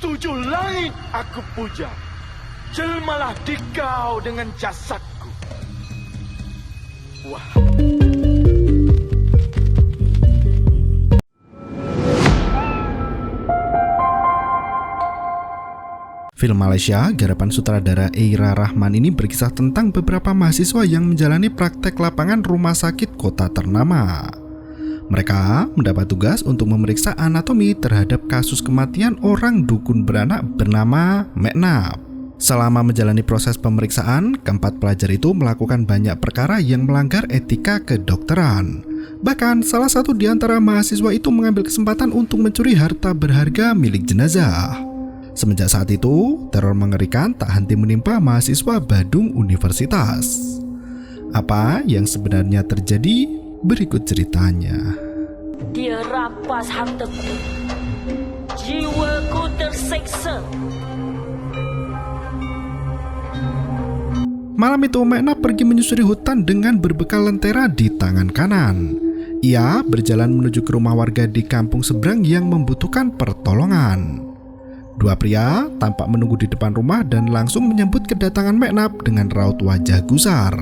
Ketujuh langit aku puja. Jelmalah dikau dengan jasadku. Wah. Film Malaysia garapan sutradara Eira Rahman ini berkisah tentang beberapa mahasiswa yang menjalani praktek lapangan rumah sakit kota ternama. Mereka mendapat tugas untuk memeriksa anatomi terhadap kasus kematian orang dukun beranak bernama Meknab. Selama menjalani proses pemeriksaan, keempat pelajar itu melakukan banyak perkara yang melanggar etika kedokteran. Bahkan salah satu di antara mahasiswa itu mengambil kesempatan untuk mencuri harta berharga milik jenazah. Semenjak saat itu, teror mengerikan tak henti menimpa mahasiswa Badung Universitas. Apa yang sebenarnya terjadi? Berikut ceritanya. Dia rampas hartaku. Jiwaku tersiksa. Malam itu Meknab pergi menyusuri hutan dengan berbekal lentera di tangan kanan. Ia berjalan menuju ke rumah warga di kampung seberang yang membutuhkan pertolongan. Dua pria tampak menunggu di depan rumah dan langsung menyambut kedatangan Meknab dengan raut wajah gusar.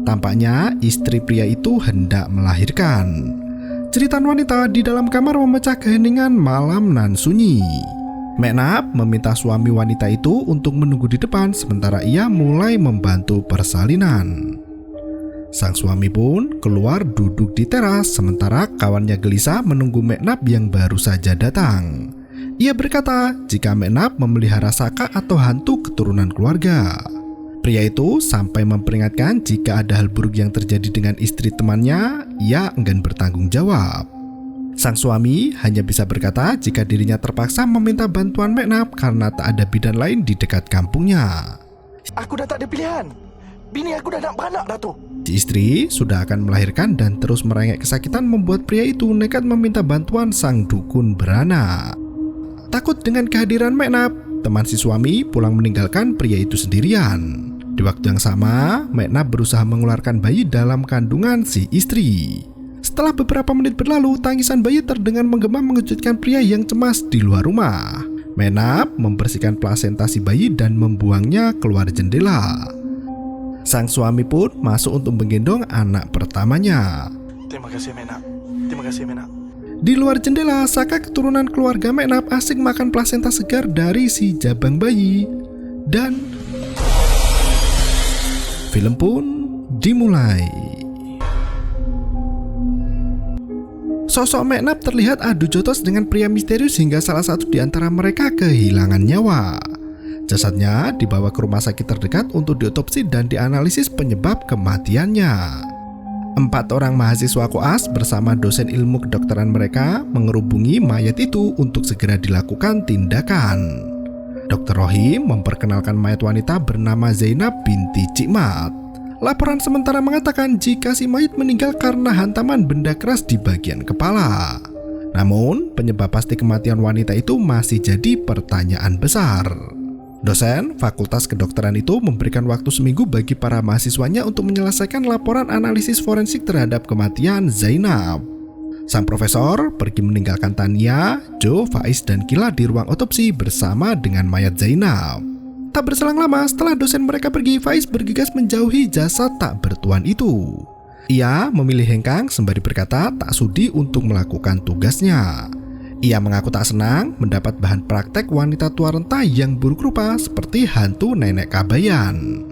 Tampaknya istri pria itu hendak melahirkan. Jeritan wanita di dalam kamar memecah keheningan malam nan sunyi. Meknab meminta suami wanita itu untuk menunggu di depan sementara ia mulai membantu persalinan. Sang suami pun keluar duduk di teras sementara kawannya gelisah menunggu Meknab yang baru saja datang. Ia berkata jika Meknab memelihara saka atau hantu keturunan keluarga. Pria itu sampai memperingatkan jika ada hal buruk yang terjadi dengan istri temannya, ia enggan bertanggung jawab. Sang suami hanya bisa berkata jika dirinya terpaksa meminta bantuan Meknab karena tak ada bidan lain di dekat kampungnya. Aku dah tak ada pilihan. Bini aku dah nak beranak dah tu. Si istri sudah akan melahirkan dan terus merengek kesakitan membuat pria itu nekat meminta bantuan sang dukun beranak. Takut dengan kehadiran Meknab, teman si suami pulang meninggalkan pria itu sendirian. Di waktu yang sama, Meknab berusaha mengeluarkan bayi dalam kandungan si istri. Setelah beberapa menit berlalu, tangisan bayi terdengar menggema mengejutkan pria yang cemas di luar rumah. Meknab membersihkan plasenta si bayi dan membuangnya keluar jendela. Sang suami pun masuk untuk menggendong anak pertamanya. Terima kasih Meknab. Terima kasih Meknab. Di luar jendela, saka keturunan keluarga Meknab asik makan plasenta segar dari si jabang bayi. Dan film pun dimulai. Sosok Meknab terlihat adu jotos dengan pria misterius hingga salah satu di antara mereka kehilangan nyawa. Jasadnya dibawa ke rumah sakit terdekat untuk diotopsi dan dianalisis penyebab kematiannya. 4 orang mahasiswa koas bersama dosen ilmu kedokteran mereka mengerubungi mayat itu untuk segera dilakukan tindakan. Dr. Rohim memperkenalkan mayat wanita bernama Zainab binti Cikmat. Laporan sementara mengatakan jika si mayat meninggal karena hantaman benda keras di bagian kepala. Namun, penyebab pasti kematian wanita itu masih jadi pertanyaan besar. Dosen Fakultas Kedokteran itu memberikan waktu seminggu bagi para mahasiswanya untuk menyelesaikan laporan analisis forensik terhadap kematian Zainab. Sang profesor pergi meninggalkan Tania, Jo, Faiz, dan Kila di ruang otopsi bersama dengan mayat Zainab. Tak berselang lama setelah dosen mereka pergi, Faiz bergegas menjauhi jasad tak bertuan itu. Ia memilih hengkang sembari berkata tak sudi untuk melakukan tugasnya. Ia mengaku tak senang mendapat bahan praktek wanita tua renta yang buruk rupa seperti hantu nenek Kabayan.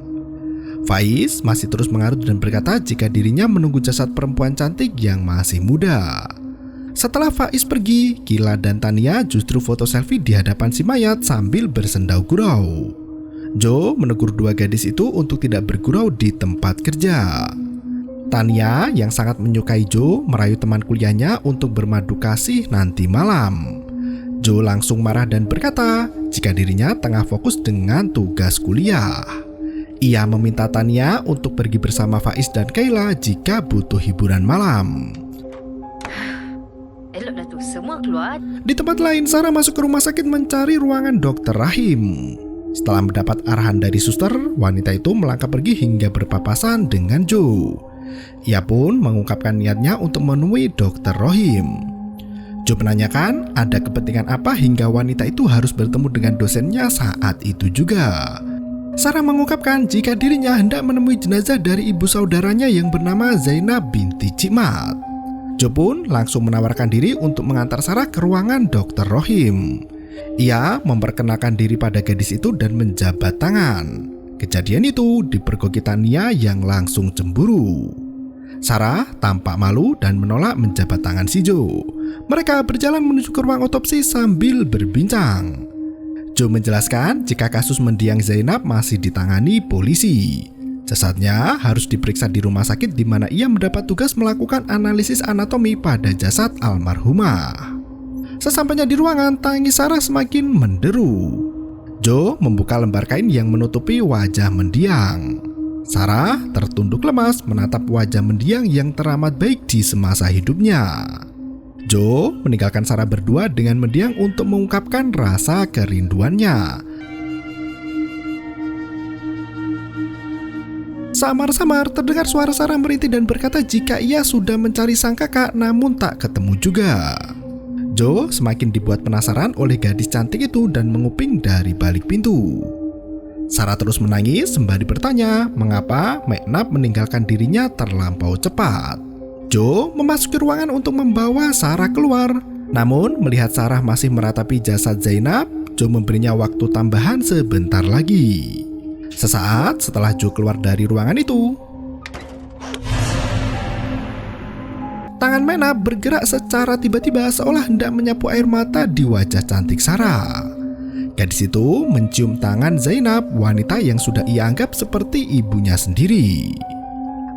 Faiz masih terus mengarut dan berkata jika dirinya menunggu jasad perempuan cantik yang masih muda. Setelah Faiz pergi, Kila dan Tania justru foto selfie di hadapan si mayat sambil bersendau gurau. Jo menegur 2 gadis itu untuk tidak bergurau di tempat kerja. Tania yang sangat menyukai Jo merayu teman kuliahnya untuk bermadu kasih nanti malam. Jo langsung marah dan berkata jika dirinya tengah fokus dengan tugas kuliah. Ia meminta Tania untuk pergi bersama Faiz dan Kayla jika butuh hiburan malam. Elok dah tu, semua keluar. Di tempat lain, Sarah masuk ke rumah sakit mencari ruangan Dr. Rahim. Setelah mendapat arahan dari suster, wanita itu melangkah pergi hingga berpapasan dengan Jo. Ia pun mengungkapkan niatnya untuk menemui Dr. Rohim. Joe menanyakan ada kepentingan apa hingga wanita itu harus bertemu dengan dosennya saat itu juga. Sarah mengungkapkan jika dirinya hendak menemui jenazah dari ibu saudaranya yang bernama Zainab binti Cikmat. Joe pun langsung menawarkan diri untuk mengantar Sarah ke ruangan Dr. Rohim. Ia memperkenalkan diri pada gadis itu dan menjabat tangan. Kejadian itu dipergoki Tania yang langsung cemburu. Sarah tampak malu dan menolak menjabat tangan si Joe. Mereka berjalan menuju ke ruang otopsi sambil berbincang. Joe menjelaskan jika kasus mendiang Zainab masih ditangani polisi. Jasadnya harus diperiksa di rumah sakit di mana ia mendapat tugas melakukan analisis anatomi pada jasad almarhumah. Sesampainya di ruangan, tangis Sarah semakin menderu. Joe membuka lembar kain yang menutupi wajah mendiang. Sarah tertunduk lemas menatap wajah mendiang yang teramat baik di semasa hidupnya. Joe meninggalkan Sarah berdua dengan mendiang untuk mengungkapkan rasa kerinduannya. Samar-samar terdengar suara Sarah merintih dan berkata jika ia sudah mencari sang kakak namun tak ketemu juga. Joe semakin dibuat penasaran oleh gadis cantik itu dan menguping dari balik pintu. Sarah terus menangis sembari bertanya mengapa McNabb meninggalkan dirinya terlampau cepat. Joe memasuki ruangan untuk membawa Sarah keluar. Namun melihat Sarah masih meratapi jasad Zainab, Joe memberinya waktu tambahan sebentar lagi. Sesaat setelah Joe keluar dari ruangan itu, tangan McNabb bergerak secara tiba-tiba seolah hendak menyapu air mata di wajah cantik Sarah. Gadis itu mencium tangan Zainab, wanita yang sudah ia anggap seperti ibunya sendiri.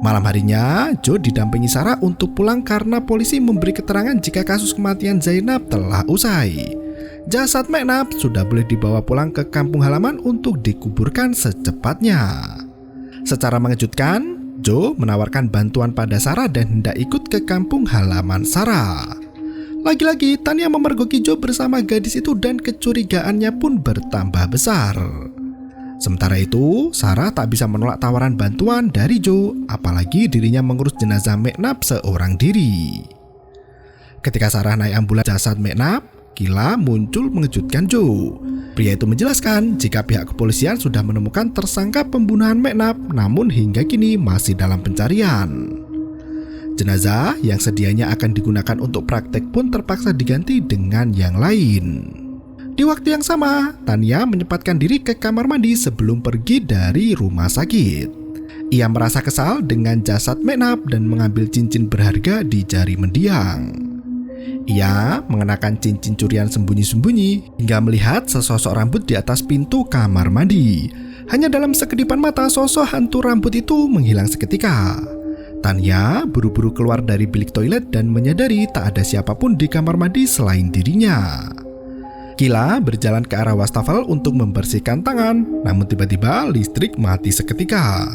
Malam harinya, Joe didampingi Sarah untuk pulang karena polisi memberi keterangan jika kasus kematian Zainab telah usai. Jasad McNabb sudah boleh dibawa pulang ke kampung halaman untuk dikuburkan secepatnya. Secara mengejutkan, Joe menawarkan bantuan pada Sarah dan hendak ikut ke kampung halaman Sarah. Lagi-lagi Tania memergoki Joe bersama gadis itu dan kecurigaannya pun bertambah besar. Sementara itu, Sarah tak bisa menolak tawaran bantuan dari Joe, apalagi dirinya mengurus jenazah McNabb seorang diri. Ketika Sarah naik ambulans jasad McNabb, Kila muncul mengejutkan Joe. Pria itu menjelaskan jika pihak kepolisian sudah menemukan tersangka pembunuhan McNabb, namun hingga kini masih dalam pencarian. Jenazah yang sedianya akan digunakan untuk praktek pun terpaksa diganti dengan yang lain. Di waktu yang sama, Tania menyempatkan diri ke kamar mandi sebelum pergi dari rumah sakit. Ia merasa kesal dengan jasad McNabb dan mengambil cincin berharga di jari mendiang. Ia mengenakan cincin curian sembunyi-sembunyi hingga melihat sesosok rambut di atas pintu kamar mandi. Hanya dalam sekedipan mata sosok hantu rambut itu menghilang seketika. Tania buru-buru keluar dari bilik toilet dan menyadari tak ada siapapun di kamar mandi selain dirinya. Kila berjalan ke arah wastafel untuk membersihkan tangan, namun tiba-tiba listrik mati seketika.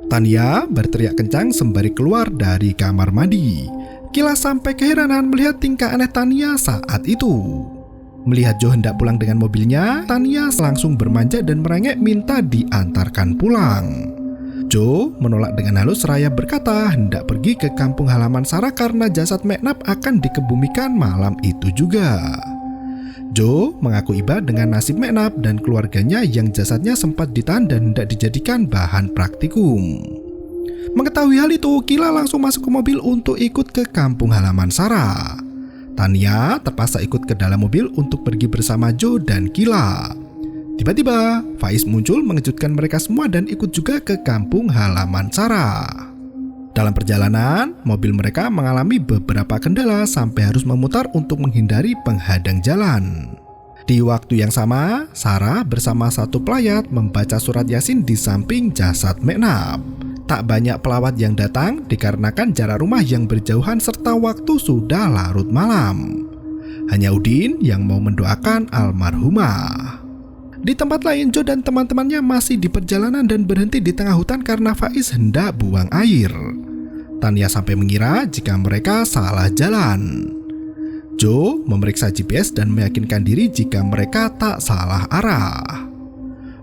Tania berteriak kencang sembari keluar dari kamar mandi. Kila sampai keheranan melihat tingkah aneh Tania saat itu. Melihat Joe hendak pulang dengan mobilnya, Tania langsung bermanja dan merengek minta diantarkan pulang. Joe menolak dengan halus seraya berkata hendak pergi ke kampung halaman Sarah karena jasad McNabb akan dikebumikan malam itu juga. Joe mengaku iba dengan nasib McNabb dan keluarganya yang jasadnya sempat ditahan dan hendak dijadikan bahan praktikum. Mengetahui hal itu, Kila langsung masuk ke mobil untuk ikut ke kampung halaman Sarah. Tania terpaksa ikut ke dalam mobil untuk pergi bersama Joe dan Kila. Tiba-tiba, Faiz muncul mengejutkan mereka semua dan ikut juga ke kampung halaman Sarah. Dalam perjalanan, mobil mereka mengalami beberapa kendala sampai harus memutar untuk menghindari penghadang jalan. Di waktu yang sama, Sarah bersama satu pelayat membaca surat Yasin di samping jasad McNabb. Tak banyak pelawat yang datang dikarenakan jarak rumah yang berjauhan serta waktu sudah larut malam. Hanya Udin yang mau mendoakan almarhumah. Di tempat lain, Joe dan teman-temannya masih di perjalanan dan berhenti di tengah hutan karena Faiz hendak buang air. Tania sampai mengira jika mereka salah jalan. Joe memeriksa GPS dan meyakinkan diri jika mereka tak salah arah.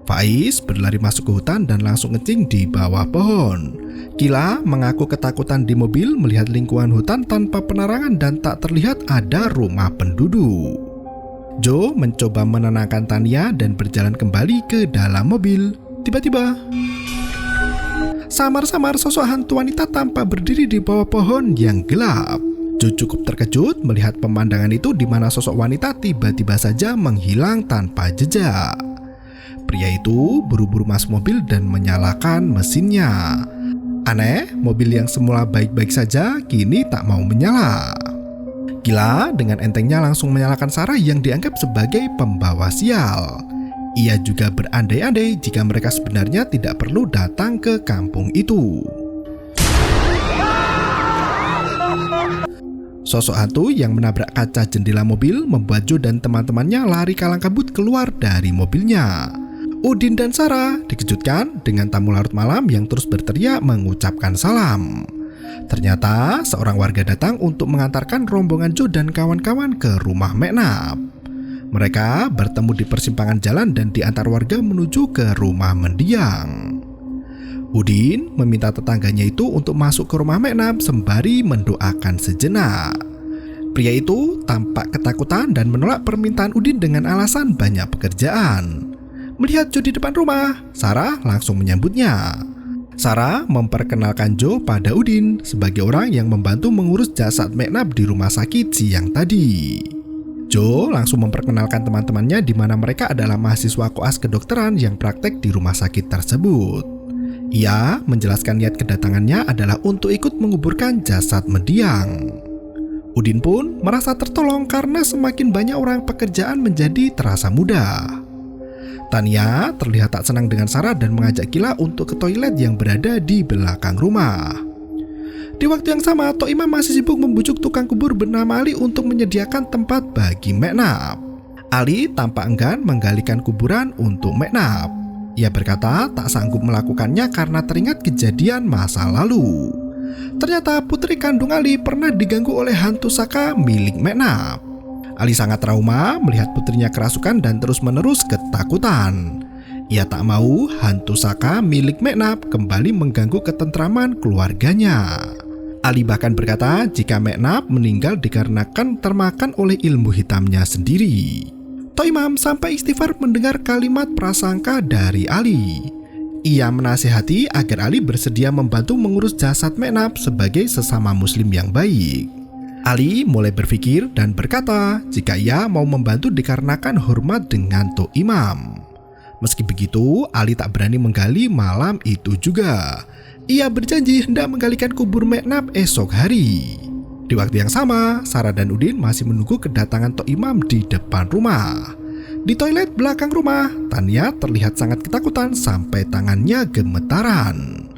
Faiz berlari masuk ke hutan dan langsung ngencing di bawah pohon. Kila mengaku ketakutan di mobil melihat lingkungan hutan tanpa penerangan dan tak terlihat ada rumah penduduk. Joe mencoba menenangkan Tania dan berjalan kembali ke dalam mobil. Tiba-tiba, samar-samar sosok hantu wanita tampak berdiri di bawah pohon yang gelap. Joe cukup terkejut melihat pemandangan itu di mana sosok wanita tiba-tiba saja menghilang tanpa jejak. Pria itu buru-buru masuk mobil dan menyalakan mesinnya. Aneh, mobil yang semula baik-baik saja kini tak mau menyala. Kila dengan entengnya langsung menyalakan Sarah yang dianggap sebagai pembawa sial. Ia juga berandai-andai jika mereka sebenarnya tidak perlu datang ke kampung itu. Sosok hantu yang menabrak kaca jendela mobil membuat Joe dan teman-temannya lari kalang kabut keluar dari mobilnya. Udin dan Sarah dikejutkan dengan tamu larut malam yang terus berteriak mengucapkan salam. Ternyata seorang warga datang untuk mengantarkan rombongan Joe dan kawan-kawan ke rumah Meknap. Mereka bertemu di persimpangan jalan dan diantar warga menuju ke rumah mendiang. Udin meminta tetangganya itu untuk masuk ke rumah Meknap sembari mendoakan sejenak. Pria itu tampak ketakutan dan menolak permintaan Udin dengan alasan banyak pekerjaan. Melihat Joe di depan rumah, Sarah langsung menyambutnya. Sarah memperkenalkan Joe pada Udin sebagai orang yang membantu mengurus jasad Meknap di rumah sakit siang tadi. Joe langsung memperkenalkan teman-temannya di mana mereka adalah mahasiswa koas kedokteran yang praktek di rumah sakit tersebut. Ia menjelaskan niat kedatangannya adalah untuk ikut menguburkan jasad mendiang. Udin pun merasa tertolong karena semakin banyak orang pekerjaan menjadi terasa mudah. Tania terlihat tak senang dengan Sarah dan mengajak Kila untuk ke toilet yang berada di belakang rumah. Di waktu yang sama, Tok Imam masih sibuk membujuk tukang kubur bernama Ali untuk menyediakan tempat bagi Meknap. Ali tampak enggan menggalikan kuburan untuk Meknap. Ia berkata tak sanggup melakukannya karena teringat kejadian masa lalu. Ternyata putri kandung Ali pernah diganggu oleh hantu saka milik Meknap. Ali sangat trauma melihat putrinya kerasukan dan terus-menerus ketakutan. Ia tak mau hantu saka milik Meknap kembali mengganggu ketentraman keluarganya. Ali bahkan berkata jika Meknap meninggal dikarenakan termakan oleh ilmu hitamnya sendiri. Tok Imam sampai istighfar mendengar kalimat prasangka dari Ali. Ia menasihati agar Ali bersedia membantu mengurus jasad Meknap sebagai sesama muslim yang baik. Ali mulai berpikir dan berkata jika ia mau membantu dikarenakan hormat dengan Tok Imam. Meski begitu, Ali tak berani menggali malam itu juga. Ia berjanji hendak menggalikan kubur Meknap esok hari. Di waktu yang sama, Sarah dan Udin masih menunggu kedatangan Tok Imam di depan rumah. Di toilet belakang rumah, Tania terlihat sangat ketakutan sampai tangannya gemetaran.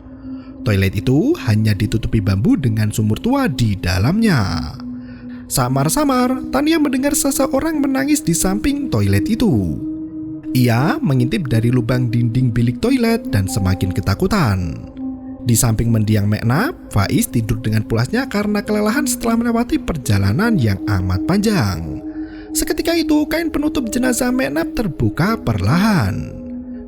Toilet itu hanya ditutupi bambu dengan sumur tua di dalamnya. Samar-samar, Tania mendengar seseorang menangis di samping toilet itu. Ia mengintip dari lubang dinding bilik toilet dan semakin ketakutan. Di samping mendiang Meknap, Faiz tidur dengan pulasnya karena kelelahan setelah melewati perjalanan yang amat panjang. Seketika itu, kain penutup jenazah Meknap terbuka perlahan.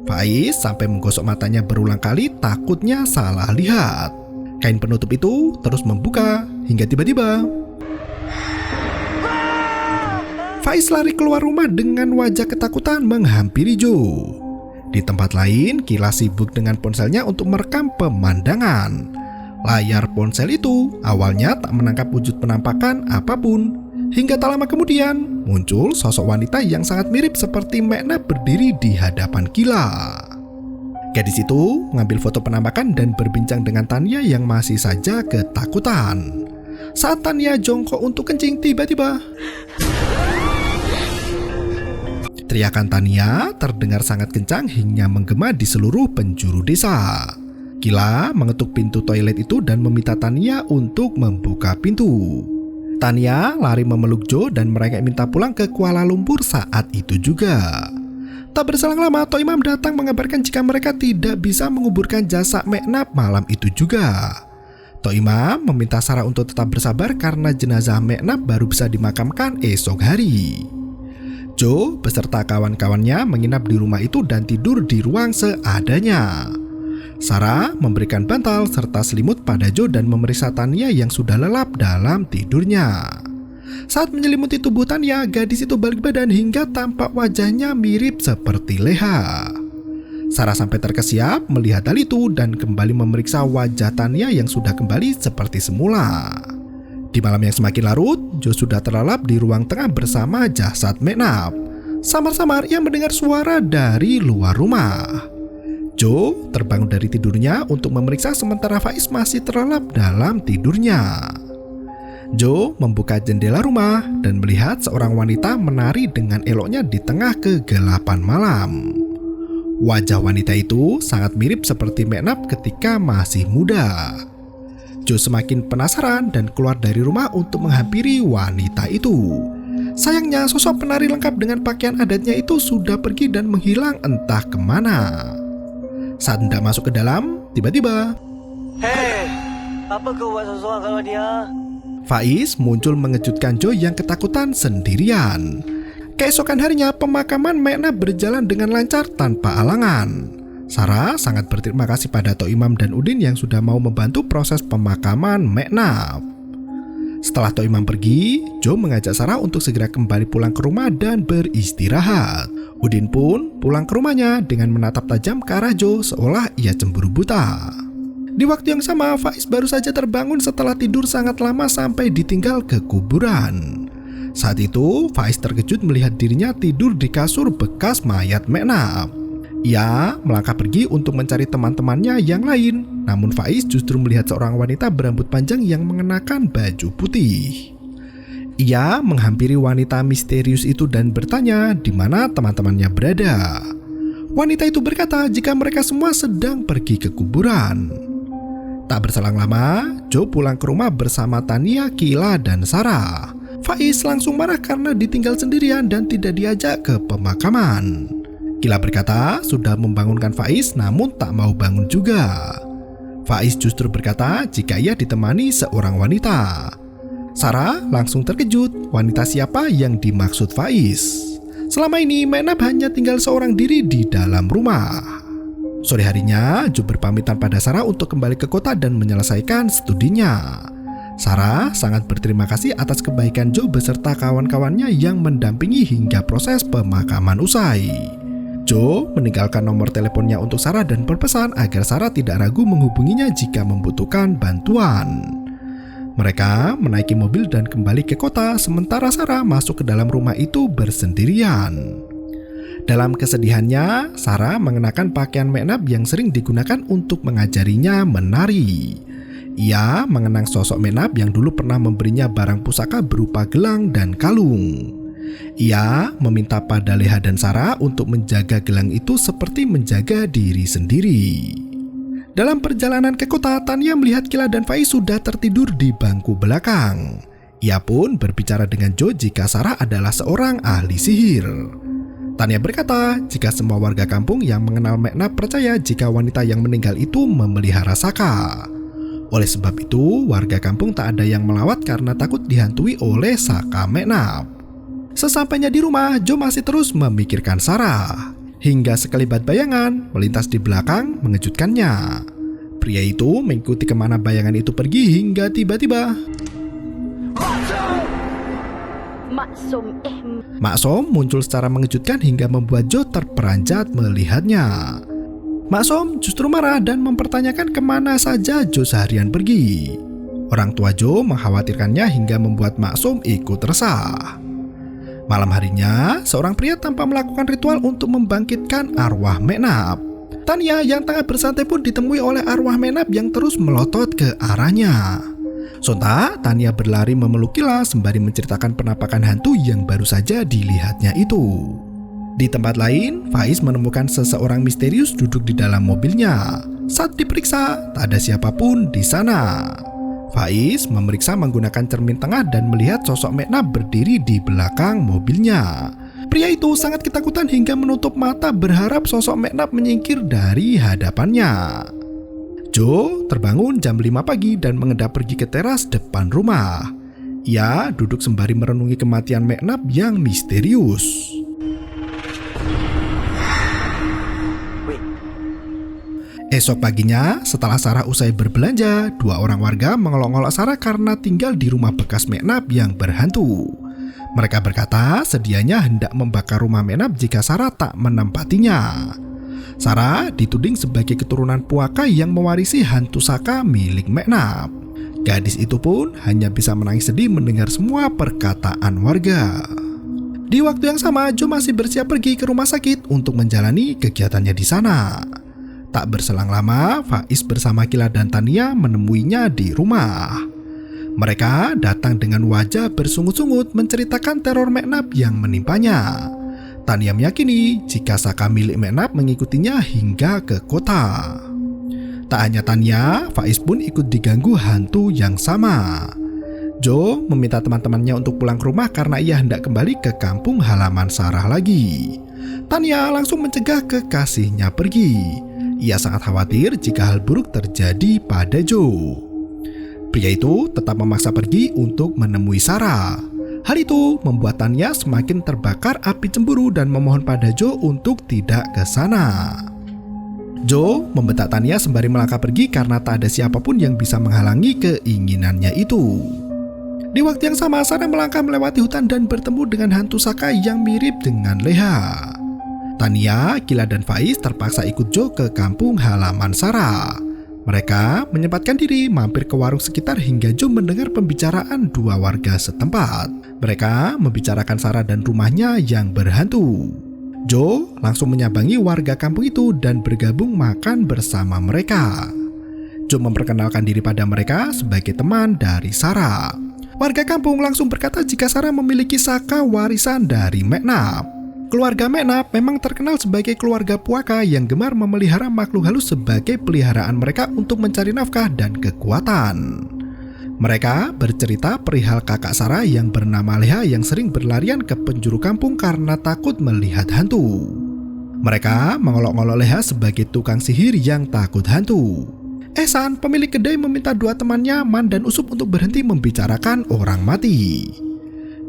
Faiz sampai menggosok matanya berulang kali takutnya salah lihat. Kain penutup itu terus membuka hingga tiba-tiba Faiz lari keluar rumah dengan wajah ketakutan menghampiri Joe. Di tempat lain, Kila sibuk dengan ponselnya untuk merekam pemandangan. Layar ponsel itu awalnya tak menangkap wujud penampakan apapun. Hingga tak lama kemudian, muncul sosok wanita yang sangat mirip seperti Meknap berdiri di hadapan Kila. Gadis itu mengambil foto penampakan dan berbincang dengan Tania yang masih saja ketakutan. Saat Tania jongkok untuk kencing, tiba-tiba teriakan Tania terdengar sangat kencang hingga menggema di seluruh penjuru desa. Kila mengetuk pintu toilet itu dan meminta Tania untuk membuka pintu. Tania lari memeluk Joe dan mereka minta pulang ke Kuala Lumpur saat itu juga. Tak berselang lama, Tok Imam datang mengabarkan jika mereka tidak bisa menguburkan jasad Meknap malam itu juga. Tok Imam meminta Sarah untuk tetap bersabar karena jenazah Meknap baru bisa dimakamkan esok hari. Joe beserta kawan-kawannya menginap di rumah itu dan tidur di ruang seadanya. Sarah memberikan bantal serta selimut pada Joe dan memeriksa Tanya yang sudah lelap dalam tidurnya. Saat menyelimuti tubuh Tanya, gadis itu balik badan hingga tampak wajahnya mirip seperti Leha. Sarah sampai terkesiap melihat hal itu dan kembali memeriksa wajah Tanya yang sudah kembali seperti semula. Di malam yang semakin larut, Joe sudah terlelap di ruang tengah bersama jasad McNabb. Samar-samar ia mendengar suara dari luar rumah. Joe terbangun dari tidurnya untuk memeriksa sementara Faiz masih terlelap dalam tidurnya. Joe membuka jendela rumah dan melihat seorang wanita menari dengan eloknya di tengah kegelapan malam. Wajah wanita itu sangat mirip seperti McNabb ketika masih muda. Joe semakin penasaran dan keluar dari rumah untuk menghampiri wanita itu. Sayangnya sosok penari lengkap dengan pakaian adatnya itu sudah pergi dan menghilang entah kemana. Saat hendak masuk ke dalam, tiba-tiba Hei, apa kau buat seorang kalau dia? Faiz muncul mengejutkan Joe yang ketakutan sendirian. Keesokan harinya, pemakaman McNabb berjalan dengan lancar tanpa halangan. Sarah sangat berterima kasih pada Tok Imam dan Udin yang sudah mau membantu proses pemakaman McNabb. Setelah Tok Imam pergi, Joe mengajak Sarah untuk segera kembali pulang ke rumah dan beristirahat. Udin pun pulang ke rumahnya dengan menatap tajam ke arah Joe seolah ia cemburu buta. Di waktu yang sama, Faiz baru saja terbangun setelah tidur sangat lama sampai ditinggal ke kuburan. Saat itu, Faiz terkejut melihat dirinya tidur di kasur bekas mayat McNabb. Ia melangkah pergi untuk mencari teman-temannya yang lain. Namun Faiz justru melihat seorang wanita berambut panjang yang mengenakan baju putih. Ia menghampiri wanita misterius itu dan bertanya di mana teman-temannya berada. Wanita itu berkata jika mereka semua sedang pergi ke kuburan. Tak berselang lama, Joe pulang ke rumah bersama Tanya, Kila, dan Sarah. Faiz langsung marah karena ditinggal sendirian dan tidak diajak ke pemakaman. Kila berkata sudah membangunkan Faiz namun tak mau bangun juga. Faiz justru berkata jika ia ditemani seorang wanita. Sarah langsung terkejut, wanita siapa yang dimaksud Faiz? Selama ini McNabb hanya tinggal seorang diri di dalam rumah. Sore harinya, Joe berpamitan pada Sarah untuk kembali ke kota dan menyelesaikan studinya. Sarah sangat berterima kasih atas kebaikan Joe beserta kawan-kawannya yang mendampingi hingga proses pemakaman usai. Joe meninggalkan nomor teleponnya untuk Sarah dan berpesan agar Sarah tidak ragu menghubunginya jika membutuhkan bantuan. Mereka menaiki mobil dan kembali ke kota sementara Sarah masuk ke dalam rumah itu bersendirian. Dalam kesedihannya, Sarah mengenakan pakaian McNabb yang sering digunakan untuk mengajarinya menari. Ia mengenang sosok McNabb yang dulu pernah memberinya barang pusaka berupa gelang dan kalung. Ia meminta pada Leha dan Sarah untuk menjaga gelang itu seperti menjaga diri sendiri. Dalam perjalanan ke kota, Tanya melihat Kila dan Faiz sudah tertidur di bangku belakang. Ia pun berbicara dengan Joe jika Sarah adalah seorang ahli sihir. Tanya berkata jika semua warga kampung yang mengenal McNabb percaya jika wanita yang meninggal itu memelihara saka. Oleh sebab itu, warga kampung tak ada yang melawat karena takut dihantui oleh saka McNabb. Sesampainya di rumah, Joe masih terus memikirkan Sarah. Hingga sekelibat bayangan melintas di belakang mengejutkannya. Pria itu mengikuti kemana bayangan itu pergi hingga tiba-tiba Maksum muncul secara mengejutkan hingga membuat Joe terperanjat melihatnya. Maksum justru marah dan mempertanyakan kemana saja Joe seharian pergi. Orang tua Joe mengkhawatirkannya hingga membuat Maksum ikut resah. Malam harinya, seorang pria tanpa melakukan ritual untuk membangkitkan arwah McNabb. Tanya yang tengah bersantai pun ditemui oleh arwah McNabb yang terus melotot ke arahnya. Sontak, Tanya berlari memeluk Kila sembari menceritakan penampakan hantu yang baru saja dilihatnya itu. Di tempat lain, Faiz menemukan seseorang misterius duduk di dalam mobilnya. Saat diperiksa, tak ada siapapun di sana. Faiz memeriksa menggunakan cermin tengah dan melihat sosok McNabb berdiri di belakang mobilnya. Pria itu sangat ketakutan hingga menutup mata berharap sosok McNabb menyingkir dari hadapannya. Joe terbangun jam 5 pagi dan mengendap pergi ke teras depan rumah. Ia duduk sembari merenungi kematian McNabb yang misterius. Esok paginya, setelah Sarah usai berbelanja, dua orang warga mengolok-olok Sarah karena tinggal di rumah bekas Meknab yang berhantu. Mereka berkata sedianya hendak membakar rumah Meknab jika Sarah tak menempatinya. Sarah dituding sebagai keturunan Puaka yang mewarisi hantu saka milik Meknab. Gadis itu pun hanya bisa menangis sedih mendengar semua perkataan warga. Di waktu yang sama, Joe masih bersiap pergi ke rumah sakit untuk menjalani kegiatannya di sana. Tak berselang lama, Faiz bersama Kila dan Tania menemuinya di rumah. Mereka datang dengan wajah bersungut-sungut menceritakan teror Meknab yang menimpanya. Tania meyakini jika saka milik Meknab mengikutinya hingga ke kota. Tak hanya Tania, Faiz pun ikut diganggu hantu yang sama. Joe meminta teman-temannya untuk pulang ke rumah karena ia hendak kembali ke kampung halaman Sarah lagi. Tania langsung mencegah kekasihnya pergi. Ia sangat khawatir jika hal buruk terjadi pada Joe. Pria itu tetap memaksa pergi untuk menemui Sarah. Hal itu membuat Tania semakin terbakar api cemburu dan memohon pada Joe untuk tidak ke sana. Joe membentak Tania sembari melangkah pergi karena tak ada siapapun yang bisa menghalangi keinginannya itu. Di waktu yang sama, Sarah melangkah melewati hutan dan bertemu dengan hantu saka yang mirip dengan Leha. Tania, Kila, dan Faiz terpaksa ikut Joe ke kampung halaman Sarah. Mereka menyempatkan diri mampir ke warung sekitar hingga Joe mendengar pembicaraan dua warga setempat. Mereka membicarakan Sarah dan rumahnya yang berhantu. Joe langsung menyambangi warga kampung itu dan bergabung makan bersama mereka. Joe memperkenalkan diri pada mereka sebagai teman dari Sarah. Warga kampung langsung berkata jika Sarah memiliki saka warisan dari Meknab. Keluarga Meknab memang terkenal sebagai keluarga Puaka yang gemar memelihara makhluk halus sebagai peliharaan mereka untuk mencari nafkah dan kekuatan. Mereka bercerita perihal kakak Sarah yang bernama Leha yang sering berlarian ke penjuru kampung karena takut melihat hantu. Mereka mengolok-olok Leha sebagai tukang sihir yang takut hantu. Ehsan, pemilik kedai, meminta dua temannya, Man dan Usup, untuk berhenti membicarakan orang mati.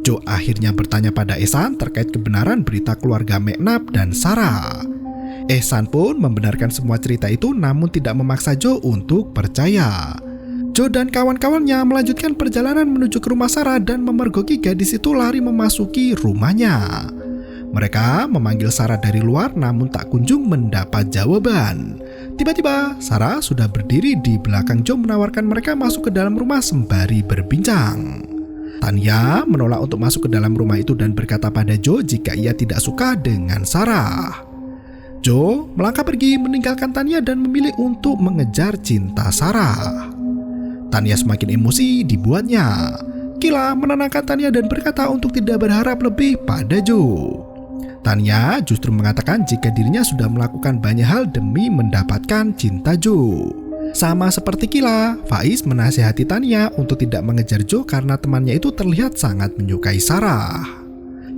Joe akhirnya bertanya pada Ehsan terkait kebenaran berita keluarga Meknab dan Sarah. Ehsan pun membenarkan semua cerita itu namun tidak memaksa Joe untuk percaya. Joe dan kawan-kawannya melanjutkan perjalanan menuju ke rumah Sarah dan memergoki gadis itu lari memasuki rumahnya. Mereka memanggil Sarah dari luar namun tak kunjung mendapat jawaban. Tiba-tiba Sarah sudah berdiri di belakang Joe menawarkan mereka masuk ke dalam rumah sembari berbincang. Tania menolak untuk masuk ke dalam rumah itu dan berkata pada Joe jika ia tidak suka dengan Sarah. Joe melangkah pergi meninggalkan Tania dan memilih untuk mengejar cinta Sarah. Tania semakin emosi dibuatnya. Kila menenangkan Tania dan berkata untuk tidak berharap lebih pada Joe. Tania justru mengatakan jika dirinya sudah melakukan banyak hal demi mendapatkan cinta Joe. Sama seperti Kila, Faiz menasihati Tania untuk tidak mengejar Joe karena temannya itu terlihat sangat menyukai Sarah.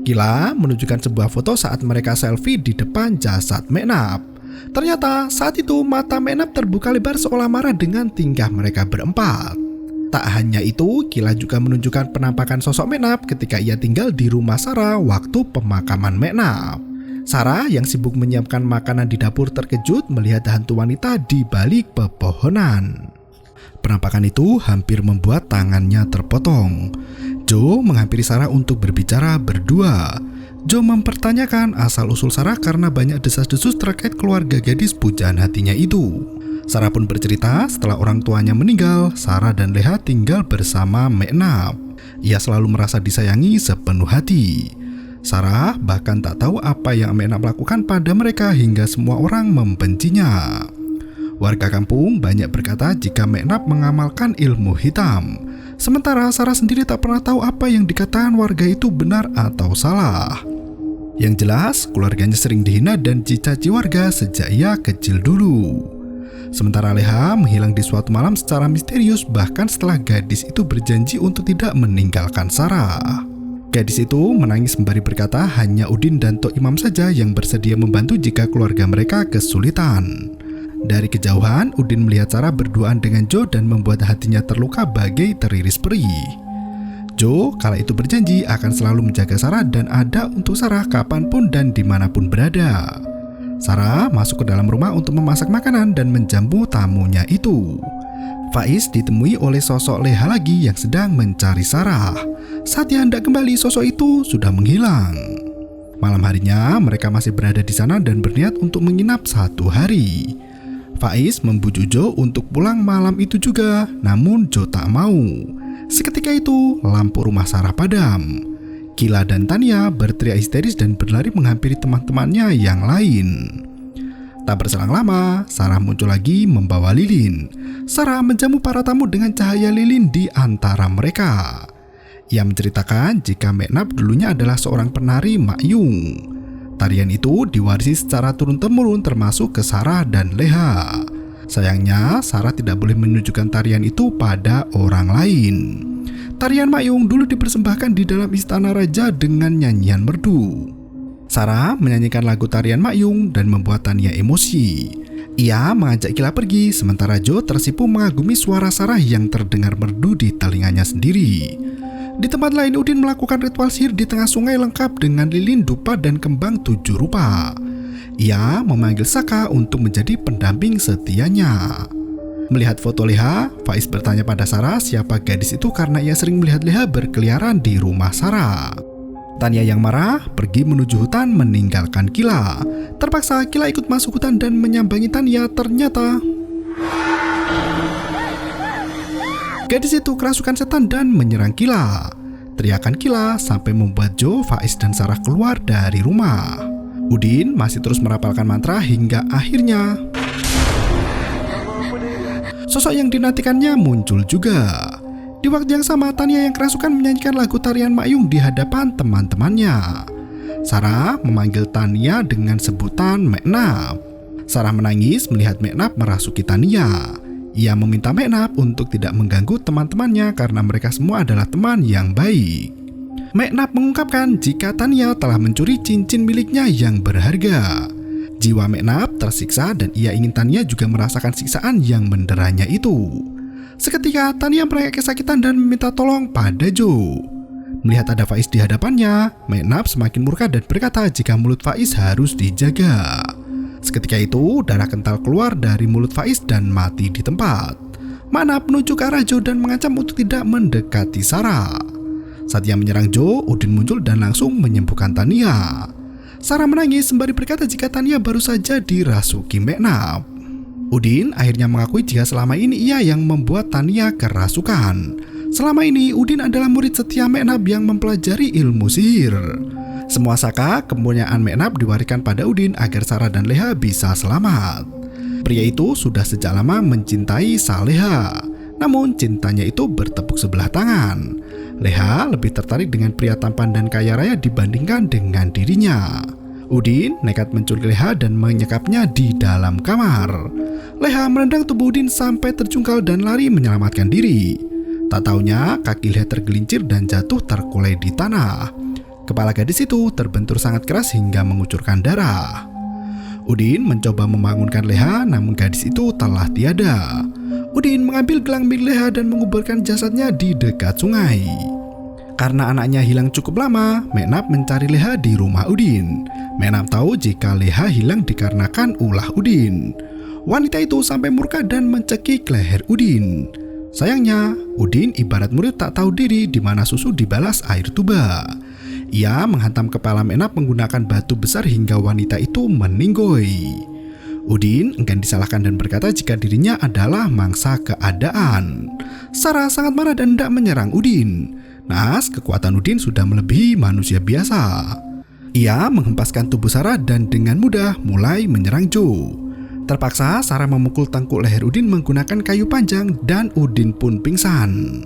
Kila menunjukkan sebuah foto saat mereka selfie di depan jasad Meknab. Ternyata saat itu mata Meknab terbuka lebar seolah marah dengan tingkah mereka berempat. Tak hanya itu, Kila juga menunjukkan penampakan sosok Meknab ketika ia tinggal di rumah Sarah waktu pemakaman Meknab. Sarah yang sibuk menyiapkan makanan di dapur terkejut melihat hantu wanita di balik pepohonan. Penampakan itu hampir membuat tangannya terpotong. Joe menghampiri Sarah untuk berbicara berdua. Joe mempertanyakan asal-usul Sarah karena banyak desas-desus terkait keluarga gadis pujaan hatinya itu. Sarah pun bercerita setelah orang tuanya meninggal, Sarah dan Leha tinggal bersama Meknab. Ia selalu merasa disayangi sepenuh hati. Sarah bahkan tak tahu apa yang Meknab lakukan pada mereka hingga semua orang membencinya. Warga kampung banyak berkata jika Meknab mengamalkan ilmu hitam. Sementara Sarah sendiri tak pernah tahu apa yang dikatakan warga itu benar atau salah. Yang jelas, keluarganya sering dihina dan dicaci warga sejak ia kecil dulu. Sementara Leha menghilang di suatu malam secara misterius bahkan setelah gadis itu berjanji untuk tidak meninggalkan Sarah. Gadis itu menangis sembari berkata hanya Udin dan Tok Imam saja yang bersedia membantu jika keluarga mereka kesulitan. Dari kejauhan, Udin melihat Sarah berduaan dengan Joe dan membuat hatinya terluka bagai teriris perih. Joe kala itu berjanji akan selalu menjaga Sarah dan ada untuk Sarah kapanpun dan dimanapun berada. Sarah masuk ke dalam rumah untuk memasak makanan dan menjamu tamunya itu. Faiz ditemui oleh sosok Leha lagi yang sedang mencari Sarah. Saat ia hendak kembali, sosok itu sudah menghilang. Malam harinya mereka masih berada di sana dan berniat untuk menginap 1 hari. Faiz membujuk Jo untuk pulang malam itu juga, namun Jo tak mau. Seketika itu lampu rumah Sarah padam. Kila dan Tania berteriak histeris dan berlari menghampiri teman-temannya yang lain. Tak berselang lama, Sarah muncul lagi membawa lilin. Sarah menjamu para tamu dengan cahaya lilin di antara mereka. Ia menceritakan jika Meknap dulunya adalah seorang penari Makyung. Tarian itu diwarisi secara turun-temurun termasuk ke Sarah dan Leha. Sayangnya, Sarah tidak boleh menunjukkan tarian itu pada orang lain. Tarian Makyung dulu dipersembahkan di dalam istana raja dengan nyanyian merdu. Sarah menyanyikan lagu tarian Makyung dan membuat Tania emosi. Ia mengajak Kila pergi, sementara Jo tersipu mengagumi suara Sarah yang terdengar merdu di telinganya sendiri. Di tempat lain, Udin melakukan ritual sihir di tengah sungai lengkap dengan lilin, dupa, dan kembang 7 rupa. Ia memanggil Saka untuk menjadi pendamping setianya. Melihat foto Leha, Faiz bertanya pada Sarah siapa gadis itu karena ia sering melihat Leha berkeliaran di rumah Sarah. Tania yang marah pergi menuju hutan meninggalkan Kila. Terpaksa Kila ikut masuk hutan dan menyambangi Tania. Ternyata gadis itu kerasukan setan dan menyerang Kila. Teriakan Kila sampai membuat Jo, Faiz, dan Sarah keluar dari rumah. Udin masih terus merapalkan mantra hingga akhirnya sosok yang dinantikannya muncul juga. Di waktu yang sama, Tania yang kerasukan menyanyikan lagu tarian Makyung di hadapan teman-temannya. Sarah memanggil Tania dengan sebutan Meknap. Sarah menangis melihat Meknap merasuki Tania. Ia meminta Meknap untuk tidak mengganggu teman-temannya karena mereka semua adalah teman yang baik. Meknap mengungkapkan jika Tania telah mencuri cincin miliknya yang berharga. Jiwa Meknap tersiksa dan ia ingin Tania juga merasakan siksaan yang menderanya itu. Seketika Tania merengek kesakitan dan meminta tolong pada Jo. Melihat ada Faiz di hadapannya, Meknap semakin murka dan berkata jika mulut Faiz harus dijaga. Seketika itu darah kental keluar dari mulut Faiz dan mati di tempat. Meknap menuju ke arah Jo dan mengancam untuk tidak mendekati Sarah. Saat ia menyerang Jo, Udin muncul dan langsung menyembuhkan Tania. Sarah menangis sembari berkata jika Tania baru saja dirasuki Meknap. Udin akhirnya mengakui jika selama ini ia yang membuat Tania kerasukan. Selama ini Udin adalah murid setia Meknap yang mempelajari ilmu sihir. Semua saka kemuliaan Meknap diwariskan pada Udin agar Sarah dan Leha bisa selamat. Pria itu sudah sejak lama mencintai Saleha, namun cintanya itu bertepuk sebelah tangan. Leha lebih tertarik dengan pria tampan dan kaya raya dibandingkan dengan dirinya. Udin nekat menculik Leha dan menyekapnya di dalam kamar. Leha menendang tubuh Udin sampai terjungkal dan lari menyelamatkan diri. Tak taunya kaki Leha tergelincir dan jatuh terkulai di tanah. Kepala gadis itu terbentur sangat keras hingga mengucurkan darah. Udin mencoba membangunkan Leha, namun gadis itu telah tiada. Udin mengambil gelang milik Leha dan menguburkan jasadnya di dekat sungai. Karena anaknya hilang cukup lama, Meknap mencari Leha di rumah Udin. Meknap tahu jika Leha hilang dikarenakan ulah Udin. Wanita itu sampai murka dan mencekik leher Udin. Sayangnya, Udin ibarat murid tak tahu diri di mana susu dibalas air tuba. Ia menghantam kepala Meknap menggunakan batu besar hingga wanita itu meninggoy. Udin enggan disalahkan dan berkata jika dirinya adalah mangsa keadaan. Sarah sangat marah dan hendak menyerang Udin. Naas, kekuatan Udin sudah melebihi manusia biasa. Ia menghempaskan tubuh Sarah dan dengan mudah mulai menyerang Jo. Terpaksa Sarah memukul tengkuk leher Udin menggunakan kayu panjang dan Udin pun pingsan.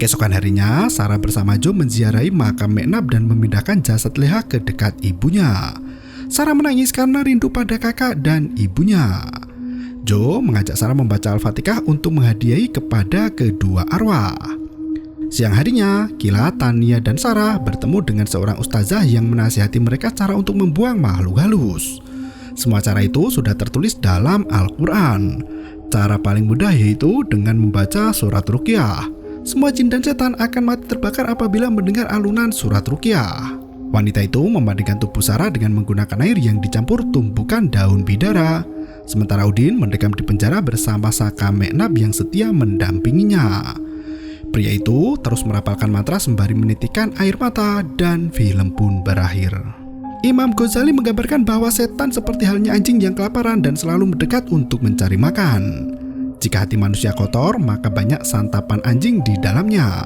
Keesokan harinya, Sarah bersama Jo menziarahi makam Meknap dan memindahkan jasad Leha ke dekat ibunya. Sarah menangis karena rindu pada kakak dan ibunya. Jo mengajak Sarah membaca Al-Fatihah untuk menghadiahi kepada kedua arwah. Siang harinya, Kila, Tania, dan Sarah bertemu dengan seorang ustazah yang menasihati mereka cara untuk membuang makhluk halus. Semua cara itu sudah tertulis dalam Al-Quran. Cara paling mudah yaitu dengan membaca surat Ruqyah. Semua jin dan setan akan mati terbakar apabila mendengar alunan surat Ruqyah. Wanita itu memandikan tubuh Sarah dengan menggunakan air yang dicampur tumbukan daun bidara. Sementara Udin mendekam di penjara bersama Saka Meknab yang setia mendampinginya. Pria itu terus merapalkan mantra sembari menitikan air mata dan film pun berakhir. Imam Ghazali menggambarkan bahwa setan seperti halnya anjing yang kelaparan dan selalu mendekat untuk mencari makan. Jika hati manusia kotor, maka banyak santapan anjing di dalamnya.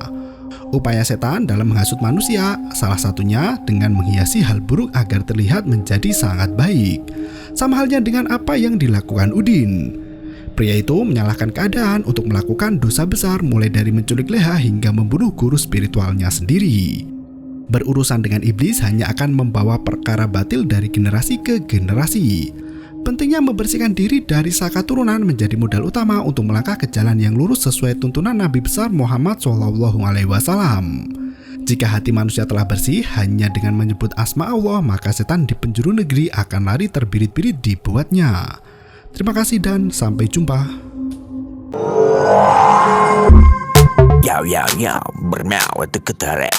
Upaya setan dalam menghasut manusia, salah satunya dengan menghiasi hal buruk agar terlihat menjadi sangat baik. Sama halnya dengan apa yang dilakukan Udin. Pria itu menyalahkan keadaan untuk melakukan dosa besar mulai dari menculik Leha hingga membunuh guru spiritualnya sendiri. Berurusan dengan iblis hanya akan membawa perkara batil dari generasi ke generasi. Pentingnya membersihkan diri dari Saka turunan menjadi modal utama untuk melangkah ke jalan yang lurus sesuai tuntunan Nabi besar Muhammad SAW. Jika hati manusia telah bersih hanya dengan menyebut asma Allah, maka setan di penjuru negeri akan lari terbirit-birit dibuatnya. Terima kasih dan sampai jumpa. Yo, bermau itu ketarik.